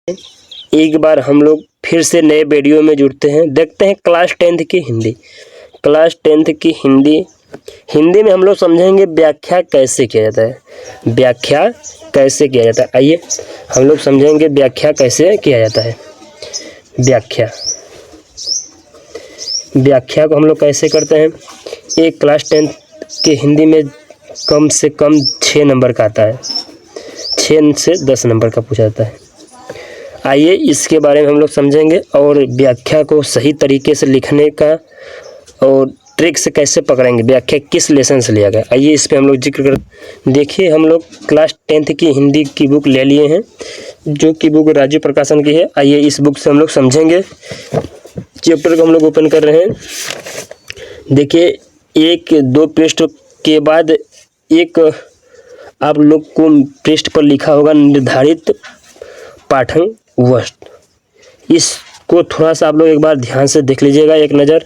एक बार हम लोग फिर से नए वीडियो में जुड़ते हैं। देखते हैं क्लास 10th की हिंदी। क्लास 10th की हिंदी में हम लोग समझेंगे व्याख्या कैसे किया जाता है। व्याख्या कैसे किया जाता है, आइए हम लोग समझेंगे व्याख्या कैसे किया जाता है। व्याख्या को हम लोग कैसे करते हैं। एक क्लास 10th की हिंदी में कम से कम 6 नंबर का आता है, 6 से 10 नंबर का पूछा जाता है। आइए इसके बारे में हम लोग समझेंगे और व्याख्या को सही तरीके से लिखने का और ट्रिक से कैसे पकड़ेंगे, व्याख्या किस लेसन से लिया गया, आइए इस पे हम लोग जिक्र कर। देखिए हम लोग क्लास 10th की हिंदी की बुक ले लिए हैं, जो कि बुक राज्य प्रकाशन की है। आइए इस बुक से हम लोग समझेंगे। चैप्टर को हम लोग ओपन कर रहे हैं। देखिए 1-2 पृष्ठ के बाद एक आप लोग को पृष्ठ पर लिखा होगा निर्धारित पाठन वस्तु। इसको थोड़ा सा आप लोग एक बार ध्यान से देख लीजिएगा, एक नज़र।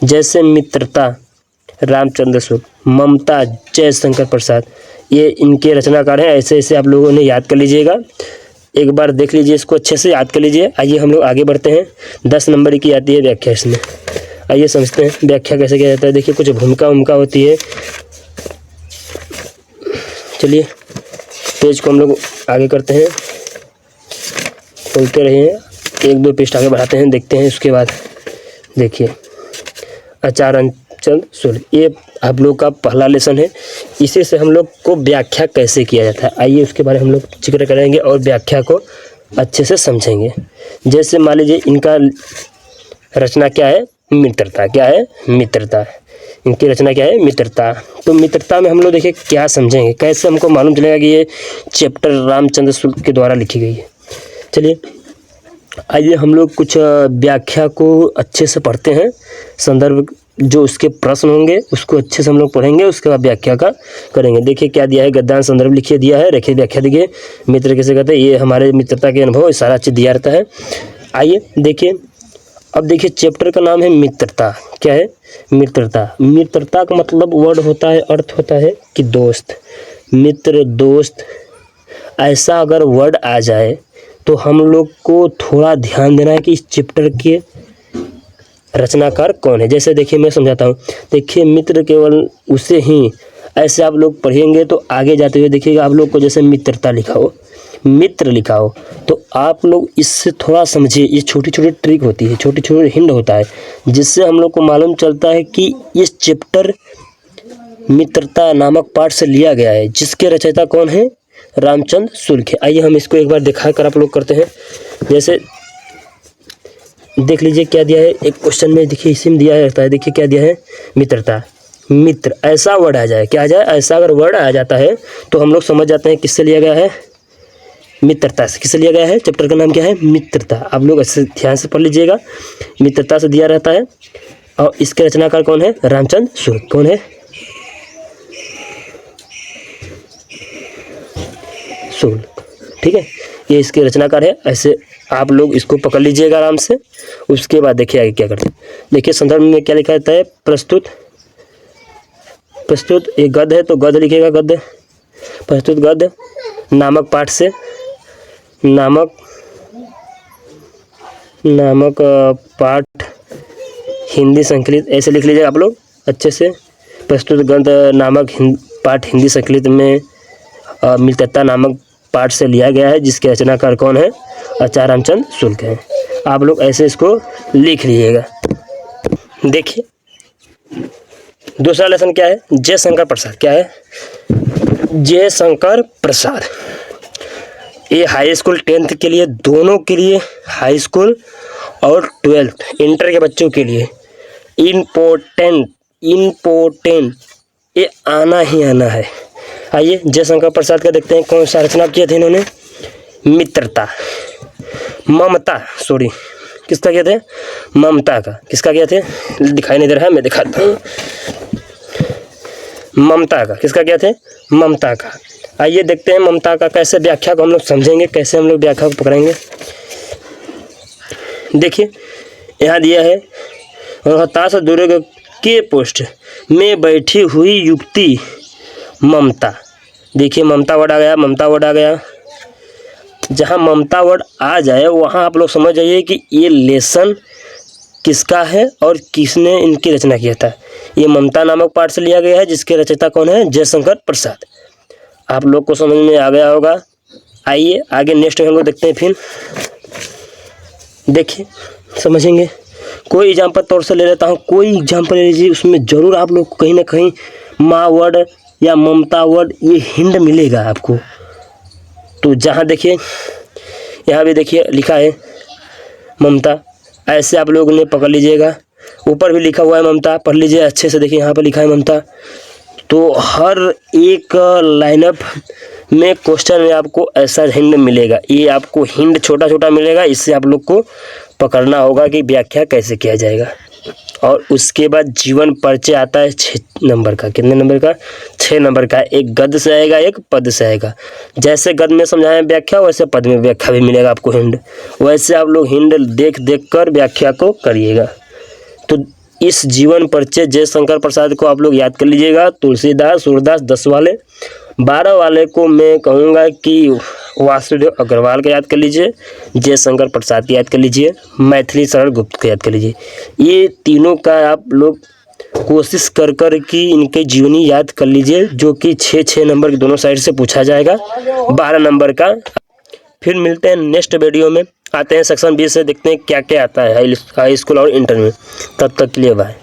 जैसे मित्रता रामचंद्र शुक्ल, ममता जयशंकर प्रसाद, ये इनके रचनाकार हैं। ऐसे ऐसे आप लोगों ने याद कर लीजिएगा, एक बार देख लीजिए, इसको अच्छे से याद कर लीजिए। आइए हम लोग आगे बढ़ते हैं। 10 नंबर की आती है व्याख्या इसमें। आइए समझते हैं व्याख्या कैसे किया जाता है। देखिए कुछ भूमिका होती है। चलिए पेज को हम लोग आगे करते हैं, खोलते रहिए, 1-2 पृष्ठ आगे बढ़ाते हैं, देखते हैं। उसके बाद देखिए आचार्यचंद शुक्ल, ये आप लोग का पहला लेसन है। इसी से हम लोग को व्याख्या कैसे किया जाता है, आइए उसके बारे में हम लोग जिक्र करेंगे और व्याख्या को अच्छे से समझेंगे। जैसे मान लीजिए इनका रचना क्या है, मित्रता। क्या है, मित्रता। इनकी रचना क्या है, मित्रता। तो मित्रता में हम लोग देखिए क्या समझेंगे, कैसे हमको मालूम चलेगा कि ये चैप्टर रामचंद्र शुक्ल के द्वारा लिखी गई है। चलिए आइए हम लोग कुछ व्याख्या को अच्छे से पढ़ते हैं। संदर्भ जो उसके प्रश्न होंगे उसको अच्छे से हम लोग पढ़ेंगे, उसके बाद व्याख्या का करेंगे। देखिए क्या दिया है, गद्यांश संदर्भ लिखिए दिया है, रखिए व्याख्या देखिए। मित्र कैसे कहते हैं, ये हमारे मित्रता के अनुभव, सारा चीज़ दिया रहता है। आइए देखिए, अब देखिए चैप्टर का नाम है मित्रता। क्या है, मित्रता। मित्रता का मतलब वर्ड होता है, अर्थ होता है कि दोस्त, मित्र, दोस्त। ऐसा अगर वर्ड आ जाए तो हम लोग को थोड़ा ध्यान देना है कि इस चैप्टर के रचनाकार कौन है। जैसे देखिए मैं समझाता हूँ। देखिए मित्र केवल उसे ही, ऐसे आप लोग पढ़ेंगे तो आगे जाते हुए देखिएगा आप लोग को जैसे मित्रता लिखा हो, मित्र लिखा हो, तो आप लोग इससे थोड़ा समझिए। ये छोटी छोटी ट्रिक होती है, छोटी छोटी हिंट होता है, जिससे हम लोग को मालूम चलता है कि इस चैप्टर मित्रता नामक पाठ से लिया गया है, जिसके रचयिता कौन है, रामचंद्र शुक्ल। आइए हम इसको एक बार दिखा कर आप लोग करते हैं। जैसे देख लीजिए क्या दिया है, एक क्वेश्चन में देखिए इसी में दिया रहता है। देखिए क्या दिया है, मित्रता। मित्र ऐसा वर्ड आ जाए, क्या आ जाए, ऐसा अगर वर्ड आ जाता है तो हम लोग समझ जाते हैं किससे लिया गया है, मित्रता से। किससे लिया गया है, चैप्टर का नाम क्या है, मित्रता। आप लोग ऐसे ध्यान से पढ़ लीजिएगा, मित्रता से दिया रहता है। और इसके रचनाकार कौन है, रामचंद्र शुक्ल। कौन है, शुक्ल। ठीक है, ये इसके रचनाकार है। ऐसे आप लोग इसको पकड़ लीजिएगा आराम से। उसके बाद देखिए आगे क्या करते हैं। देखिए संदर्भ में क्या लिखा रहता है, प्रस्तुत। प्रस्तुत एक गद्य है तो गद्य लिखिएगा, गद्य। प्रस्तुत गद्य नामक पाठ से, नामक पाठ हिंदी संकलित, ऐसे लिख लीजिएगा आप लोग अच्छे से। प्रस्तुत गद्य नामक पाठ हिंदी संकलित में मित्रता नामक पाठ से लिया गया है, जिसके रचनाकार कौन है, आचार्य रामचंद्र शुक्ल हैं। आप लोग ऐसे इसको लिख लीजिएगा। देखिए दूसरा लेसन क्या है, जयशंकर प्रसाद। क्या है, जयशंकर प्रसाद। ये हाई स्कूल 10th के लिए, दोनों के लिए, हाई स्कूल और 12th इंटर के बच्चों के लिए इम्पोर्टेंट ये आना ही आना है। आइए जयशंकर प्रसाद का देखते हैं कौन सा रचना किए थे इन्होंने, मित्रता। ममता, सॉरी किसका किए थे, ममता का। किसका किए थे, दिखाई नहीं दे रहा है, मैं दिखाता हूँ। ममता का, किसका किए थे, ममता का। आइए देखते हैं ममता का कैसे व्याख्या को हम लोग समझेंगे, कैसे हम लोग व्याख्या को पकड़ेंगे। देखिए यहाँ दिया है, रोहतास दुर्ग के पोस्ट में बैठी हुई युवती ममता। देखिए ममता वर्ड आ गया, ममता वर्ड आ गया। जहाँ ममता वर्ड आ जाए वहाँ आप लोग समझ जाइए कि ये लेसन किसका है और किसने इनकी रचना किया था। ये ममता नामक पाठ से लिया गया है, जिसके रचयिता कौन है? जयशंकर प्रसाद। आप लोग को समझ में आ गया होगा। आइए आगे नेक्स्ट हम लोग देखते हैं। फिर देखिए समझेंगे। कोई एग्जाम्पल तौर से ले लेता हूँ, कोई एग्जाम्पल ले लीजिए, उसमें ज़रूर आप लोग को कहीं ना कहीं माँ वर्ड या ममता वर्ड ये हिंट मिलेगा आपको। तो जहाँ देखिए यहाँ भी देखिए लिखा है ममता, ऐसे आप लोगों ने पकड़ लीजिएगा। ऊपर भी लिखा हुआ है ममता, पढ़ लीजिए अच्छे से। देखिए यहाँ पर लिखा है ममता। तो हर एक लाइनअप में क्वेश्चन में आपको ऐसा हिंट मिलेगा। ये आपको हिंट छोटा छोटा मिलेगा, इससे आप लोग को पकड़ना होगा कि व्याख्या कैसे किया जाएगा। और उसके बाद जीवन परिचय आता है 6 नंबर का। कितने नंबर का? 6 नंबर का। एक गद्य से आएगा, एक पद से आएगा। जैसे गद्य में समझाएं व्याख्या, वैसे पद में व्याख्या भी मिलेगा आपको हिंट। वैसे आप लोग हिंट देख देख कर व्याख्या को करिएगा। तो इस जीवन परिचय जयशंकर प्रसाद को आप लोग याद कर लीजिएगा। तुलसीदास, सूरदास 10 वाले। 12 वाले को मैं कहूँगा कि वासुदेव अग्रवाल को याद कर लीजिए, जयशंकर प्रसाद को याद कर लीजिए, मैथिली शरण गुप्त को याद कर लीजिए। ये तीनों का आप लोग कोशिश कर कर कि इनके जीवनी याद कर लीजिए, जो कि 6 नंबर के दोनों साइड से पूछा जाएगा, 12 नंबर का। फिर मिलते हैं नेक्स्ट वीडियो में। आते हैं सेक्शन 20 से, देखते हैं क्या क्या आता है हाई स्कूल और इंटर में। तब तक के लिए बाय।